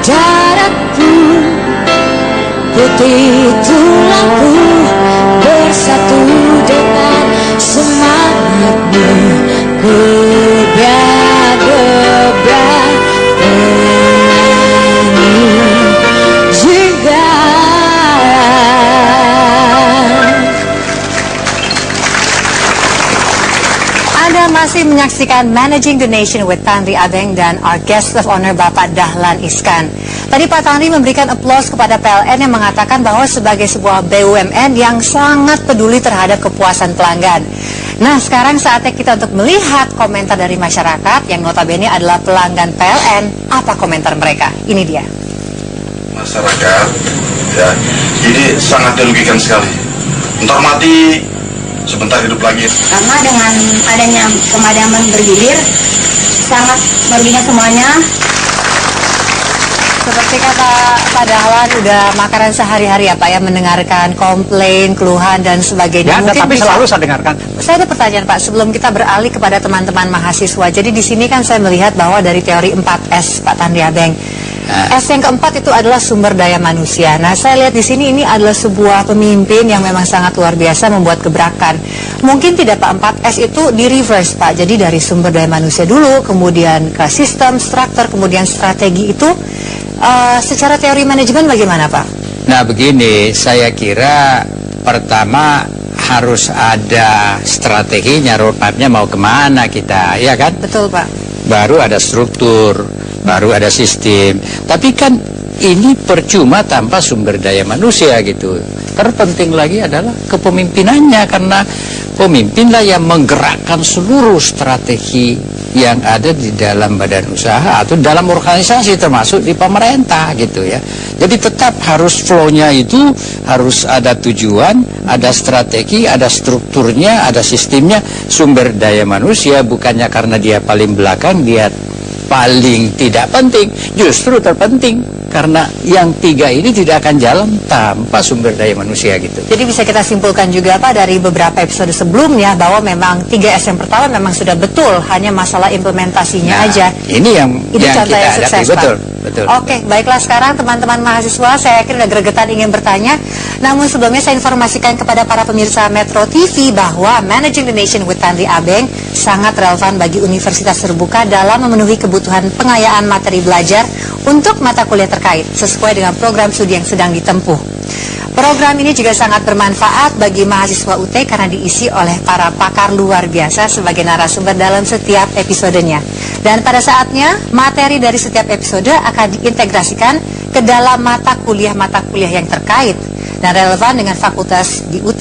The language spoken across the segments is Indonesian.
daratku, putih tulangku bersatu dengan semangatmu. Ku gebrak-gebrak ini juga. Anda masih menyaksikan Managing the Nation with Tanri Abeng dan our guest of honor Bapak Dahlan Iskan. Tadi Pak Tanri memberikan aplaus kepada PLN yang mengatakan bahwa sebagai sebuah BUMN yang sangat peduli terhadap kepuasan pelanggan. Nah, sekarang saatnya kita untuk melihat komentar dari masyarakat yang notabene adalah pelanggan PLN. Apa komentar mereka? Ini dia. Masyarakat, ya, ini sangat dirugikan sekali. Ntar mati, sebentar hidup lagi. Karena dengan adanya pemadaman bergilir, sangat merugikan semuanya. Seperti kata Pak Dahlan, udah makanan sehari-hari ya Pak ya, mendengarkan komplain, keluhan dan sebagainya. Ya, mungkin tapi selalu saya dengarkan. Saya ada pertanyaan Pak, sebelum kita beralih kepada teman-teman mahasiswa. Jadi di sini kan saya melihat bahwa dari teori 4S Pak Tanri Abeng, S yang keempat itu adalah sumber daya manusia. Nah, saya lihat di sini ini adalah sebuah pemimpin yang memang sangat luar biasa membuat gebrakan. Mungkin tidak Pak, 4S itu di reverse Pak. Jadi dari sumber daya manusia dulu, kemudian ke sistem, struktur, kemudian strategi itu. Secara teori manajemen bagaimana Pak? Nah begini, saya kira pertama harus ada strateginya, roadmapnya mau kemana kita, ya kan? Betul Pak. Baru ada struktur, baru ada sistem. Tapi kan ini percuma tanpa sumber daya manusia gitu. Terpenting lagi adalah kepemimpinannya, karena pemimpinlah yang menggerakkan seluruh strategi yang ada di dalam badan usaha atau dalam organisasi, termasuk di pemerintah gitu ya. Jadi tetap harus flow-nya itu harus ada tujuan, ada strategi, ada strukturnya, ada sistemnya. Sumber daya manusia bukannya karena dia paling belakang dia paling tidak penting, justru terpenting. Karena yang tiga ini tidak akan jalan tanpa sumber daya manusia gitu. Jadi bisa kita simpulkan juga Pak dari beberapa episode sebelumnya bahwa memang 3S yang pertama memang sudah betul, hanya masalah implementasinya aja. Ini yang contoh kita yang hadapi, sukses, betul. Pak. Betul. Oke, baiklah sekarang teman-teman mahasiswa, saya yakin udah gregetan ingin bertanya. Namun sebelumnya saya informasikan kepada para pemirsa Metro TV bahwa Managing the Nation with Tanri Abeng sangat relevan bagi universitas terbuka dalam memenuhi kebutuhan pengayaan materi belajar untuk mata kuliah terkait sesuai dengan program studi yang sedang ditempuh. Program ini juga sangat bermanfaat bagi mahasiswa UT karena diisi oleh para pakar luar biasa sebagai narasumber dalam setiap episodenya. Dan pada saatnya, materi dari setiap episode akan diintegrasikan ke dalam mata kuliah yang terkait dan relevan dengan fakultas di UT.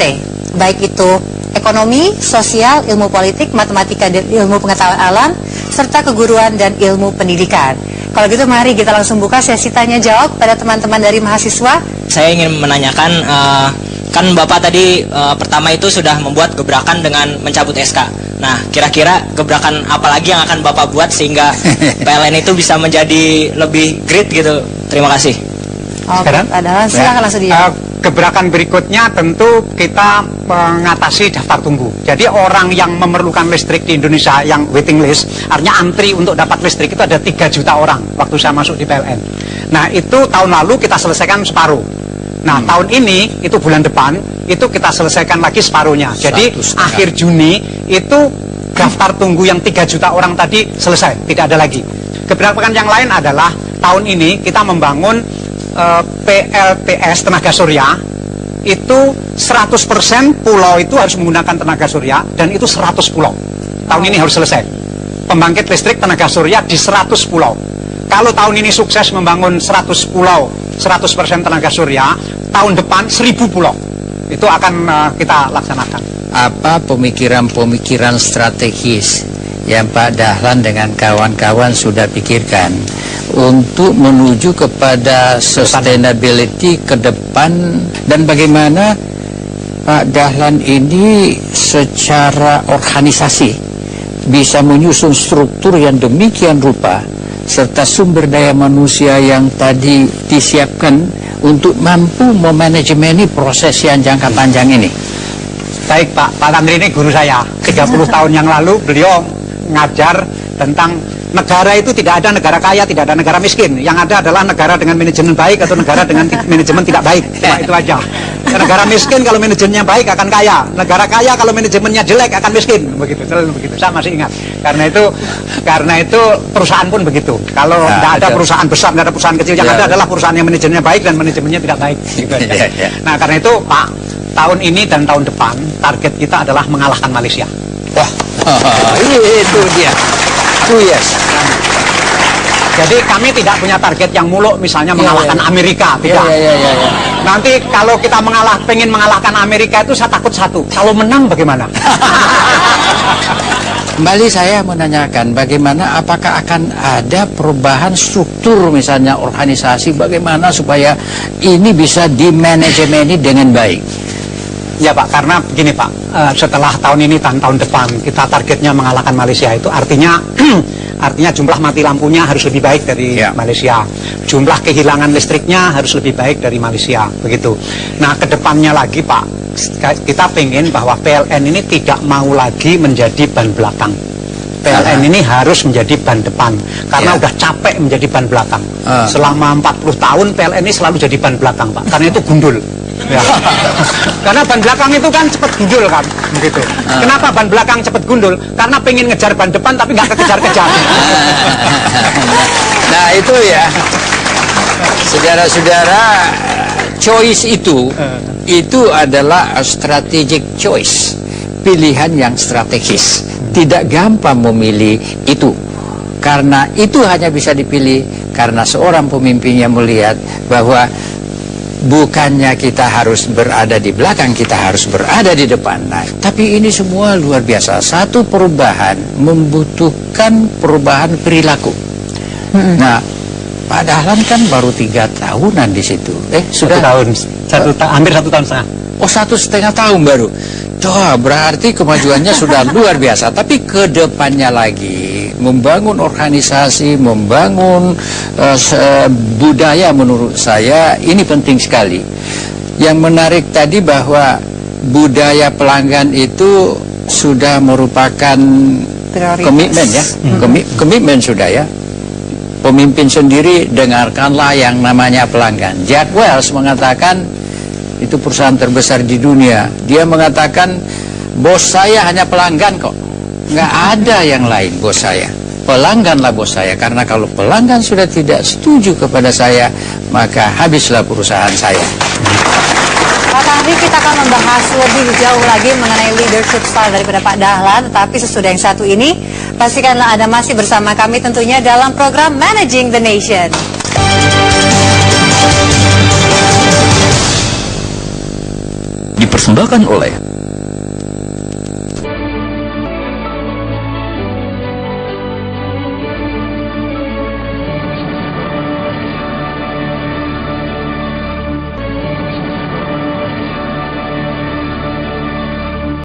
Baik itu ekonomi, sosial, ilmu politik, matematika dan ilmu pengetahuan alam, serta keguruan dan ilmu pendidikan. Kalau gitu mari kita langsung buka sesi tanya jawab pada teman-teman dari mahasiswa. Saya ingin menanyakan, kan Bapak tadi pertama itu sudah membuat gebrakan dengan mencabut SK. Nah, kira-kira gebrakan apa lagi yang akan Bapak buat sehingga PLN itu bisa menjadi lebih great gitu? Terima kasih. Oke, adalah silakan langsung dijawab. Gebrakan berikutnya tentu kita mengatasi daftar tunggu. Jadi orang yang memerlukan listrik di Indonesia yang waiting list, artinya antri untuk dapat listrik itu ada 3 juta orang waktu saya masuk di PLN. Nah itu tahun lalu kita selesaikan separuh. Nah tahun ini, itu bulan depan, itu kita selesaikan lagi separuhnya. Jadi akhir Juni itu daftar tunggu yang 3 juta orang tadi selesai, tidak ada lagi. Gebrakan yang lain adalah tahun ini kita membangun PLTS tenaga surya. Itu 100% pulau itu harus menggunakan tenaga surya, dan itu 100 pulau. Tahun ini harus selesai. Pembangkit listrik tenaga surya di 100 pulau. Kalau tahun ini sukses membangun 100 pulau, 100% tenaga surya, tahun depan 1000 pulau. Itu akan kita laksanakan. Apa pemikiran-pemikiran strategis yang Pak Dahlan dengan kawan-kawan sudah pikirkan untuk menuju kepada sustainability ke depan, dan bagaimana Pak Dahlan ini secara organisasi bisa menyusun struktur yang demikian rupa serta sumber daya manusia yang tadi disiapkan untuk mampu memanajemeni proses yang jangka panjang ini. Baik Pak Tanri ini guru saya. 30 tahun yang lalu beliau ngajar tentang negara itu tidak ada negara kaya, tidak ada negara miskin. Yang ada adalah negara dengan manajemen baik atau negara dengan manajemen tidak baik. Cuma itu aja. Negara miskin kalau manajemennya baik akan kaya. Negara kaya kalau manajemennya jelek akan miskin. Begitu, selalu begitu. Saya masih ingat. Karena itu perusahaan pun begitu. Kalau tidak ada perusahaan besar, tidak ada perusahaan kecil, yang ada adalah perusahaan yang manajemennya baik dan manajemennya tidak baik. Gitu aja. Nah, karena itu Pak, tahun ini dan tahun depan target kita adalah mengalahkan Malaysia. Wah, itu dia. Oh yes. Jadi kami tidak punya target yang muluk, misalnya mengalahkan Amerika, tidak. Nanti kalau kita pengen mengalahkan Amerika itu saya takut satu, kalau menang bagaimana? Kembali saya menanyakan bagaimana, apakah akan ada perubahan struktur misalnya organisasi, bagaimana supaya ini bisa dimanajemeni dengan baik? Ya Pak, karena begini Pak, setelah tahun ini dan tahun depan kita targetnya mengalahkan Malaysia, itu artinya jumlah mati lampunya harus lebih baik dari Malaysia, jumlah kehilangan listriknya harus lebih baik dari Malaysia, begitu. Nah, kedepannya lagi Pak, kita pengen bahwa PLN ini tidak mau lagi menjadi ban belakang. PLN ini harus menjadi ban depan, karena udah capek menjadi ban belakang. Selama 40 tahun PLN ini selalu jadi ban belakang Pak, karena itu gundul. Ya. Karena ban belakang itu kan cepet gundul kan, begitu. Kenapa ban belakang cepet gundul? Karena pengen ngejar ban depan tapi nggak kekejar-kejar. Nah itu ya, saudara-saudara, choice itu adalah strategic choice, pilihan yang strategis. Tidak gampang memilih itu, karena itu hanya bisa dipilih karena seorang pemimpinnya melihat bahwa bukannya kita harus berada di belakang, kita harus berada di depan. Nah, tapi ini semua luar biasa. Satu perubahan membutuhkan perubahan perilaku. Nah, Pak Dahlan kan baru 3 tahunan di situ. Sudah hampir 1 tahun setengah. Oh, 1,5 tahun baru. Wah, berarti kemajuannya sudah luar biasa. Tapi ke depannya lagi, membangun organisasi, membangun budaya, menurut saya ini penting sekali. Yang menarik tadi bahwa budaya pelanggan itu sudah merupakan komitmen ya, komitmen sudah ya. Pemimpin sendiri dengarkanlah yang namanya pelanggan. Jack Welch mengatakan, itu perusahaan terbesar di dunia, dia mengatakan bos saya hanya pelanggan kok, nggak ada yang lain bos saya. Pelangganlah bos saya, karena kalau pelanggan sudah tidak setuju kepada saya, maka habislah perusahaan saya. Pak Fahri, kita akan membahas lebih jauh lagi mengenai leadership style daripada Pak Dahlan, tapi sesudah yang satu ini, pastikanlah Anda masih bersama kami tentunya dalam program Managing the Nation. Dipersembahkan oleh